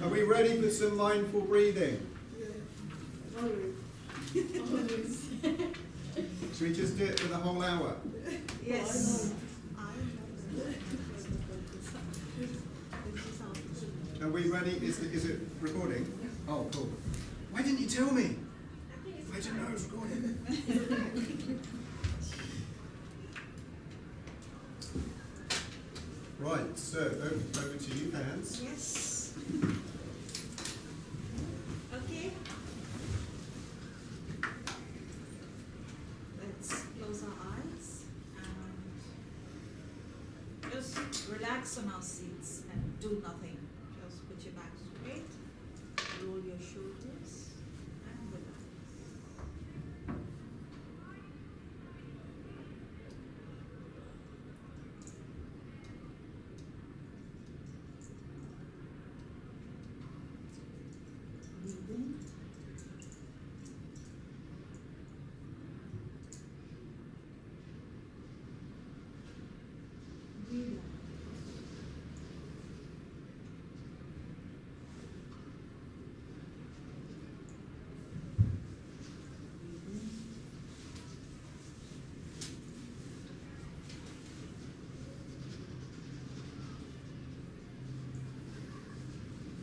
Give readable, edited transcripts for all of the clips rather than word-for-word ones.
Are we ready for some mindful breathing? Should we just do it for the whole hour? Yes. Are we ready? Is it recording? Oh, cool. Why didn't you tell me? I didn't know it was recording. Right, so over to you, hands. Yes. Okay. Let's close our eyes and just relax on our seats and do nothing. Just put your back straight, roll your shoulders, and relax. Breathing. Breathe out.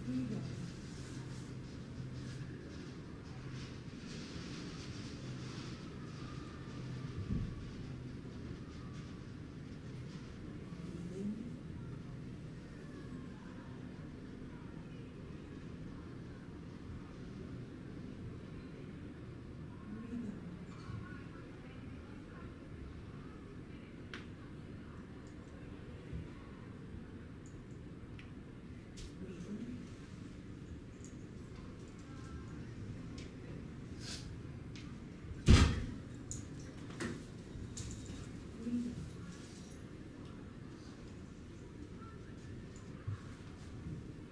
Breathe in. Breathe out. Breathe in. Breathe out. Breathe in. Breathe out. Breathe in. Breathe out. Breathe in. Breathe out. Breathe in. Breathe out. Breathe in. Breathe out.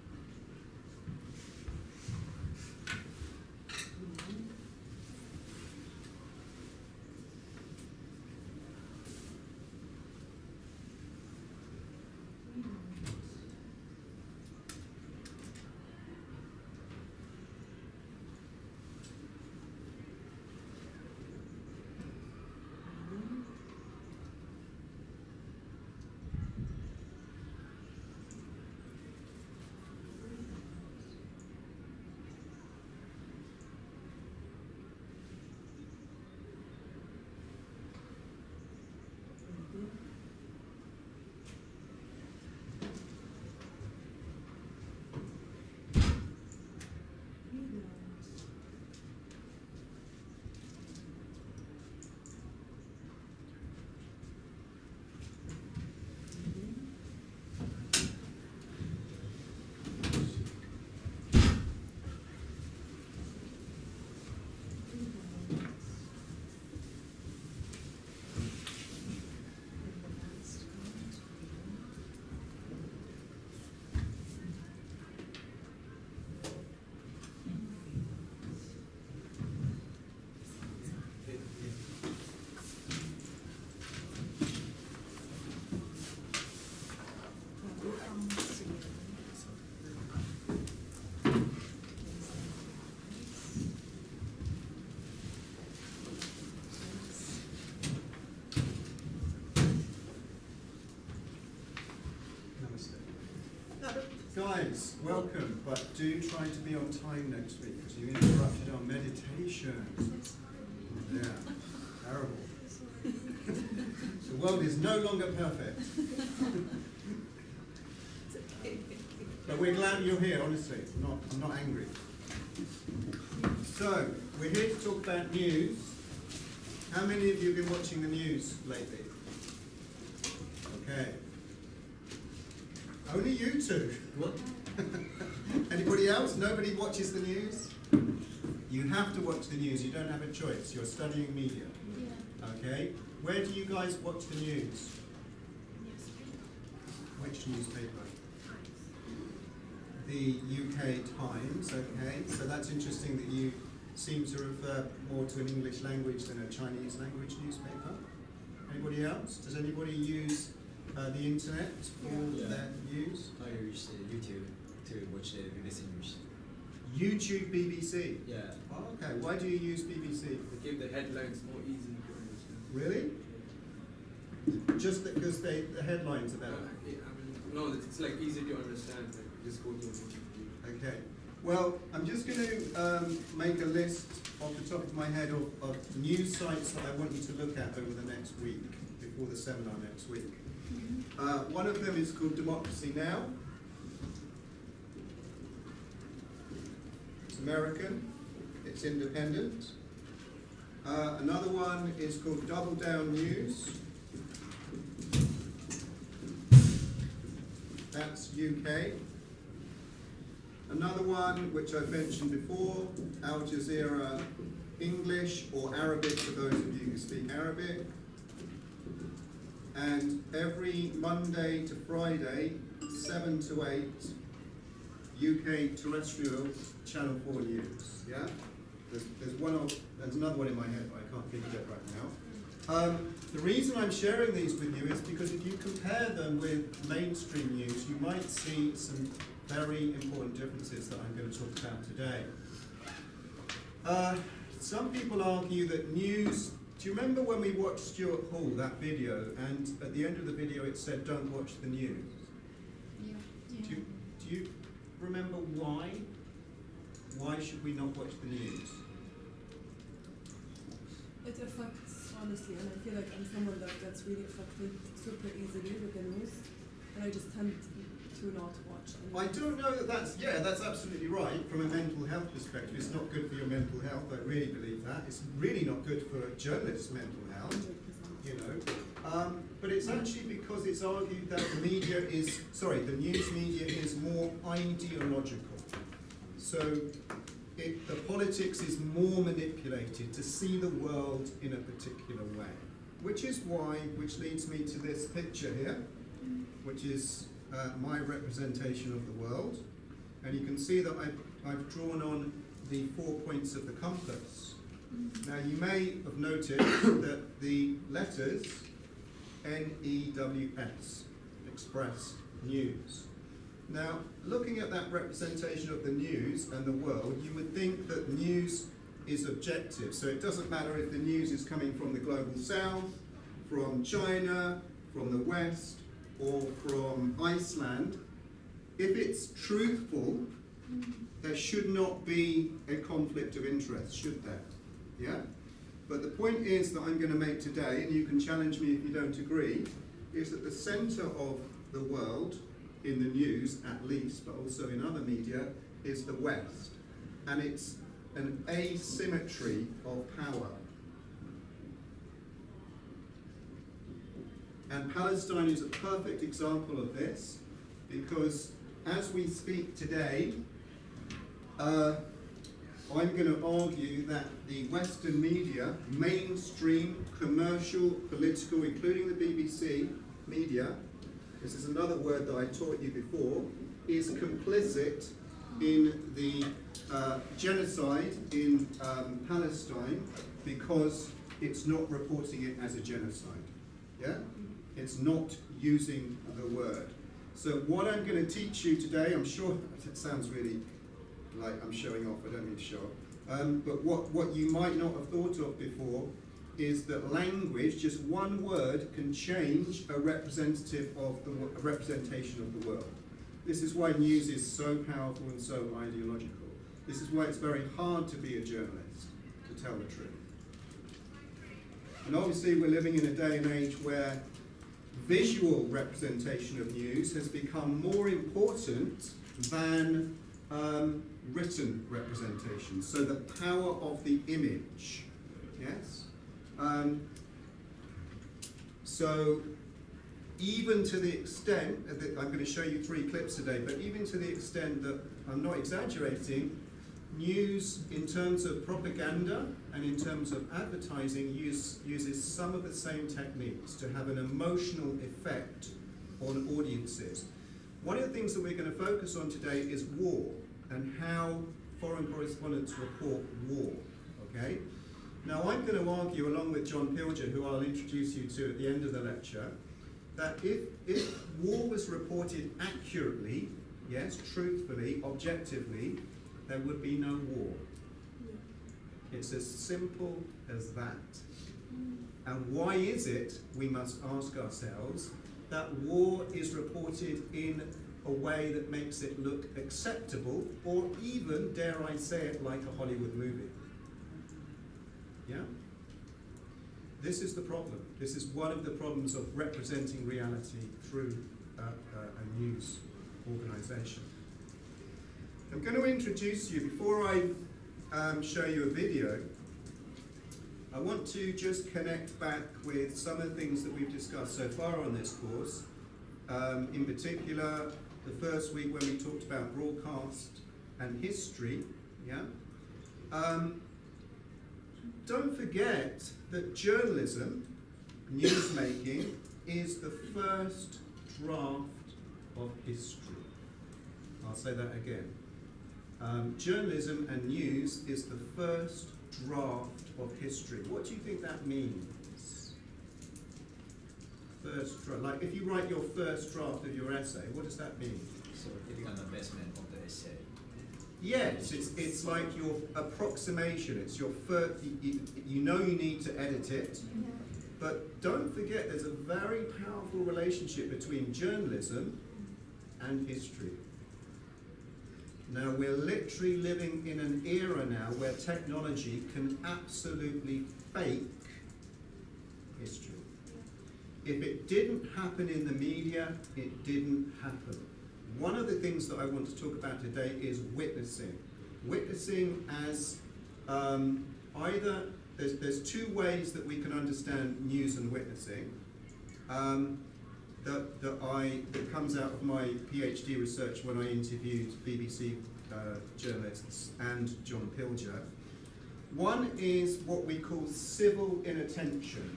And the last count, breathe in. And breathe out. Now we come together. Namaste. Please. Guys, welcome, but do try to be on time next week because you interrupted our meditation. Yeah, terrible. The world is no longer perfect. But we're glad you're here, honestly. I'm not angry. So, we're here to talk about news. How many of you have been watching the news lately? Okay. Only you two. What? Anybody else? Nobody watches the news? You have to watch the news. You don't have a choice. You're studying media. Okay? Where do you guys watch the news? Which newspaper? The UK Times. Okay. So that's interesting that you seem to refer more to an English language than a Chinese language newspaper. Anybody else? Does anybody use the internet for Yeah. their news? I use YouTube to watch the BBC News. YouTube BBC. Yeah, Oh, okay. Why do you use BBC? To give the headlines more easy to understand. Really? Just because the headlines are better. No, it's like easy to understand. Like just go to YouTube. Okay. Well, I'm just going to make a list off the top of my head of news sites that I want you to look at over the next week, before the seminar next week. One of them is called Democracy Now! It's American, it's independent. Another one is called Double Down News. That's UK. Another one, which I've mentioned before, Al Jazeera English, or Arabic for those of you who speak Arabic. And every Monday to Friday, 7 to 8, UK terrestrial Channel 4 News. Yeah? There's another one in my head, but I can't think of it right now. The reason I'm sharing these with you is because if you compare them with mainstream news, you might see some very important differences that I'm going to talk about today. Some people argue that news. Do you remember when we watched Stuart Hall, that video, and at the end of the video it said, "Don't watch the news"? Yeah. Do you remember why? Why should we not watch the news? It affects, honestly, and I feel like I'm someone that gets really affected super easily with the news, and I just tend to not watch. I don't know that that's absolutely right from a mental health perspective. It's not good for your mental health, I really believe that. It's really not good for a journalist's mental health, 100%. you know. But it's actually because it's argued that the news media is more ideological. So the politics is more manipulated to see the world in a particular way. Which leads me to this picture here, which is my representation of the world. And you can see that I've drawn on the 4 points of the compass. Now you may have noticed that the letters NEWS, express news. Now, looking at that representation of the news and the world, you would think that news is objective. So it doesn't matter if the news is coming from the global south, from China, from the west, or from Iceland. If it's truthful, there should not be a conflict of interest, should there? Yeah? But the point is that I'm going to make today, and you can challenge me if you don't agree, is that the centre of the world, in the news at least, but also in other media, is the West. And it's an asymmetry of power. And Palestine is a perfect example of this, because as we speak today, I'm going to argue that the Western media, mainstream, commercial, political, including the BBC media, this is another word that I taught you before, is complicit in the genocide in Palestine because it's not reporting it as a genocide. Yeah? It's not using the word. So what I'm going to teach you today, I'm sure it sounds really like I'm showing off, I don't mean to show off, but what you might not have thought of before is that language, just one word, can change a representation of the world. This is why news is so powerful and so ideological. This is why it's very hard to be a journalist, to tell the truth. And obviously we're living in a day and age where visual representation of news has become more important than written representation. So the power of the image, yes? So even to the extent that I'm going to show you 3 clips today, but even to the extent that I'm not exaggerating, news in terms of propaganda and in terms of advertising uses some of the same techniques to have an emotional effect on audiences. One of the things that we're going to focus on today is war and how foreign correspondents report war, okay? Now I'm going to argue, along with John Pilger, who I'll introduce you to at the end of the lecture, that if war was reported accurately, yes, truthfully, objectively, there would be no war. It's as simple as that. And why is it, we must ask ourselves, that war is reported in a way that makes it look acceptable, or even, dare I say it, like a Hollywood movie? Yeah? This is the problem. This is one of the problems of representing reality through a news organisation. I'm going to introduce you, before I show you a video, I want to just connect back with some of the things that we've discussed so far on this course. In particular, the first week when we talked about broadcast and history. Yeah. Don't forget that journalism, newsmaking, is the first draft of history. I'll say that again. Journalism and news is the first draft of history. What do you think that means? First draft. Like if you write your first draft of your essay, what does that mean? So typical investment of the essay. Yes, it's like your approximation. It's your first. You know you need to edit it, but don't forget there's a very powerful relationship between journalism and history. Now we're literally living in an era now where technology can absolutely fake history. If it didn't happen in the media, it didn't happen. One of the things that I want to talk about today is witnessing. Witnessing as either, there's two ways that we can understand news and witnessing. That comes out of my PhD research when I interviewed BBC journalists and John Pilger. One is what we call civil inattention.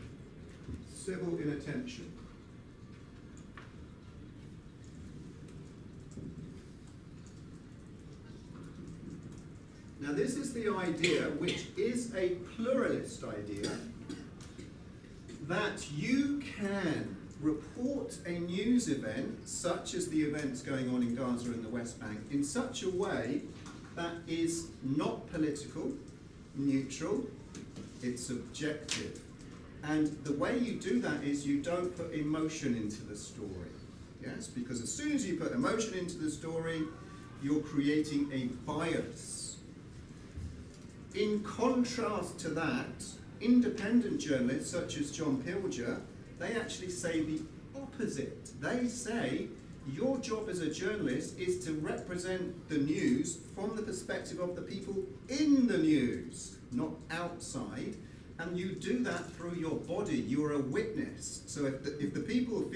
Civil inattention. Now this is the idea, which is a pluralist idea, that you can report a news event, such as the events going on in Gaza and the West Bank, in such a way that is not political, neutral, it's objective. And the way you do that is you don't put emotion into the story. Yes, because as soon as you put emotion into the story, you're creating a bias. In contrast to that, independent journalists such as John Pilger, they actually say the opposite. They say your job as a journalist is to represent the news from the perspective of the people in the news, not outside. And you do that through your body. You're a witness. So if the people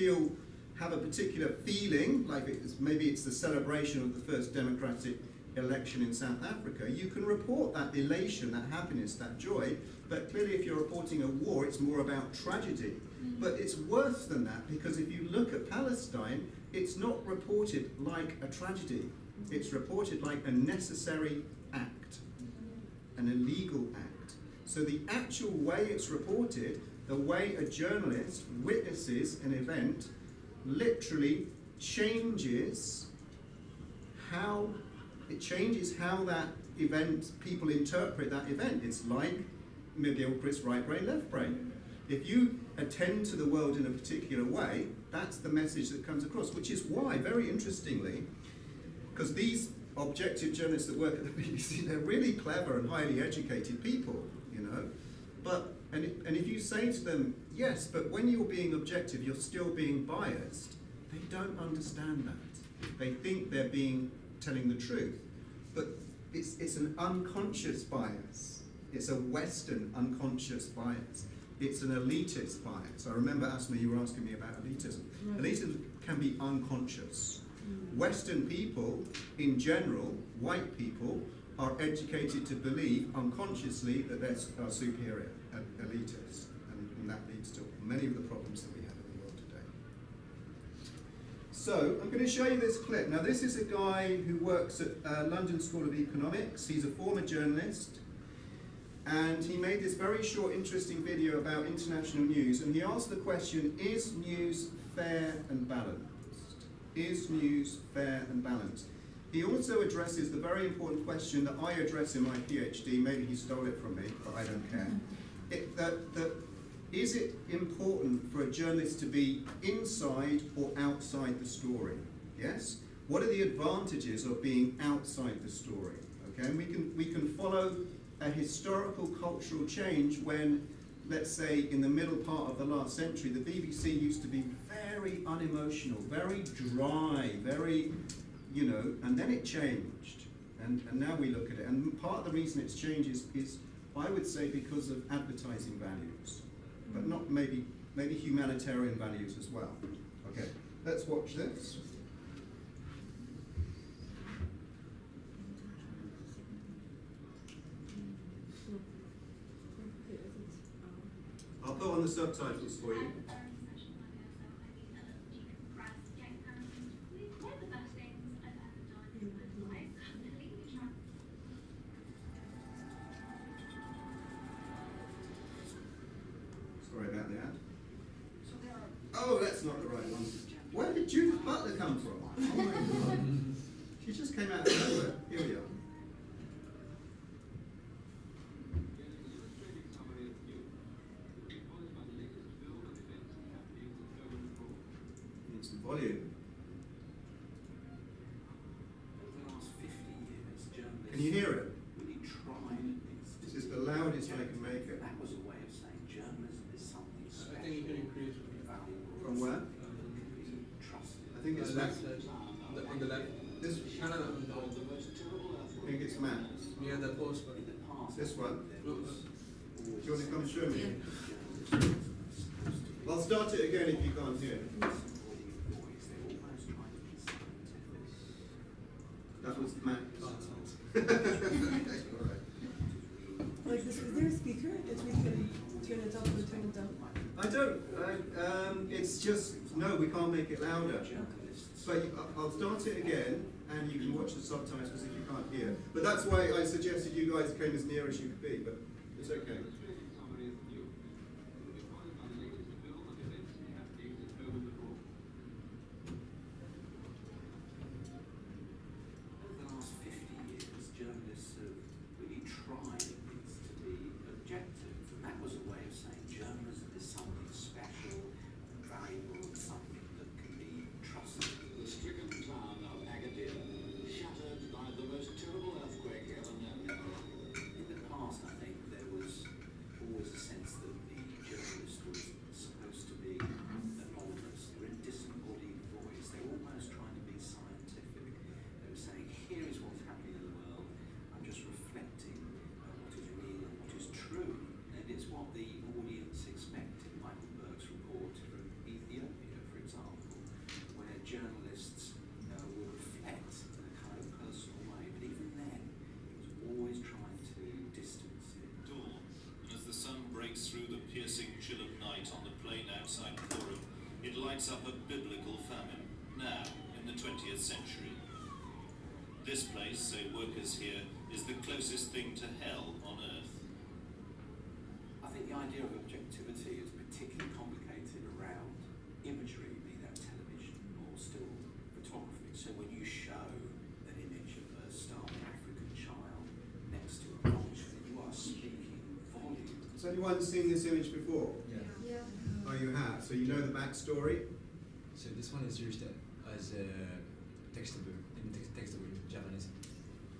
have a particular feeling, like maybe it's the celebration of the first democratic election in South Africa, you can report that elation, that happiness, that joy. But clearly if you're reporting a war, it's more about tragedy. But it's worse than that, because if you look at Palestine, it's not reported like a tragedy. It's reported like a necessary act, an illegal act. So the actual way it's reported, the way a journalist witnesses an event, literally changes how that event, people interpret that event. It's like McGilchrist's right brain, left brain. If you attend to the world in a particular way, that's the message that comes across, which is why, very interestingly, because these objective journalists that work at the BBC, they're really clever and highly educated people, you know. And if you say to them, yes, but when you're being objective, you're still being biased, they don't understand that. They think they're telling the truth. But it's an unconscious bias. It's a Western unconscious bias. It's an elitist bias. I remember, Asma, you were asking me about elitism. Right. Elitism can be unconscious. Western people, in general, white people, are educated to believe unconsciously that they're superior, elitists. And that leads to many of the problems that we have in the world today. So I'm going to show you this clip. Now this is a guy who works at London School of Economics. He's a former journalist. And he made this very short, interesting video about international news. And he asked the question, is news fair and balanced? Is news fair and balanced? He also addresses the very important question that I address in my PhD. Maybe he stole it from me, but I don't care. Is it important for a journalist to be inside or outside the story? Yes? What are the advantages of being outside the story? Okay, and we can follow a historical cultural change when, let's say, in the middle part of the last century, the BBC used to be very unemotional, very dry, very, and then it changed. And now we look at it. And part of the reason it's changed is I would say, because of advertising values, but not maybe humanitarian values as well. Okay, let's watch this. I'll put on the subtitles for you. Sorry about that. Oh, that's not the right one. Where did Judith Butler come from? Oh my God. She just came out of nowhere. Here we are. Need some volume. Over the last 50 years, journalists Can you hear it? really tried This is the loudest I can make it. That was a way of saying journalism is something I special, think you can increase valuable, From where? trusted. I think it's left Max. side. On the left. This, No. I think it's Max. Near the post. In the past, This one? there was Do you want to come show me? journalism I'll start it again if you can't hear. That was Max. Alright. Like this, is there a speaker that we can turn it up or turn it down? I don't. It's just no. We can't make it louder. But I'll start it again, and you can watch the subtitles if you can't hear. But that's why I suggested you guys came as near as you could be. But it's okay. Over the last 50 years, journalists have really tried to be objective, and that was a way of saying journalism is something special, valuable, something that can be trusted. The stricken town of Agadir, shattered by the most terrible earthquake ever known. In the past, I think there was always a sense that the journalist was supposed to be anonymous. They were a disembodied voice. They were almost trying to be scientific. They were saying, here is what's happening in the world. I'm just reflecting what is real and what is true. And it's what the audience expected. Michael Berg's report from Ethiopia, for example, where journalists will reflect in a kind of personal way. But even then, it was always trying to distance it. Dawn, and as the sun breaks through the piercing chill of night on the plain outside Forum, it lights up a biblical famine, now in the 20th century. This place, say workers here, is the closest thing to hell on earth. I think the idea of objectivity is particularly complicated around imagery, be that television or still photography. So when you show an image of a starving African child next to a vulture, you are speaking volumes. Has anyone seen this image before? Yeah. Oh, you have. So you know the backstory. So this one is used as a textbook in textbook journalism.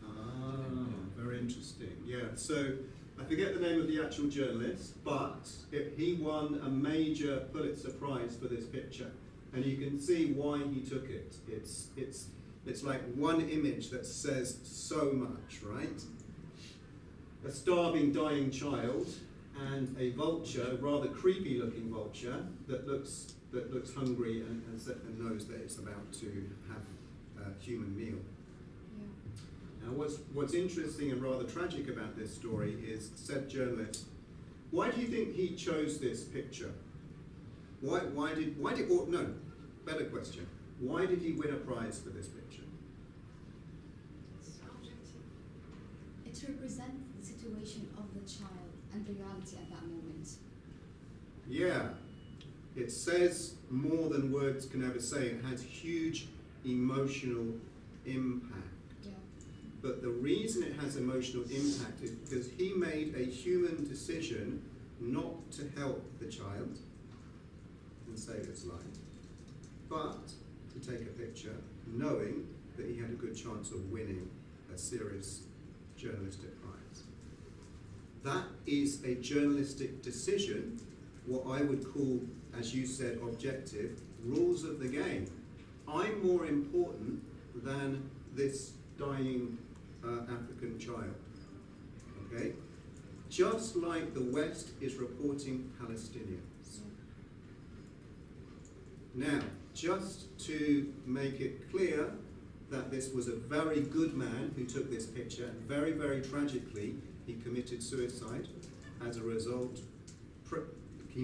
Ah, very interesting. Yeah. So I forget the name of the actual journalist, but he won a major Pulitzer Prize for this picture, and you can see why he took it. It's like one image that says so much, right? A starving, dying child, and a vulture, rather creepy-looking vulture that looks hungry and knows that it's about to have a human meal. Now, what's interesting and rather tragic about this story is said journalist. Why do you think he chose this picture? Better question. Why did he win a prize for this picture? It represents the situation of the child and the reality at that moment. Yeah, it says more than words can ever say. It has huge emotional impact. Yeah. But the reason it has emotional impact is because he made a human decision not to help the child and save its life, but to take a picture knowing that he had a good chance of winning a serious journalistic prize. That is a journalistic decision, what I would call, as you said, objective, rules of the game. I'm more important than this dying African child, okay? Just like the West is reporting Palestinians. Now, just to make it clear that this was a very good man who took this picture, very, very tragically, he committed suicide as a result. He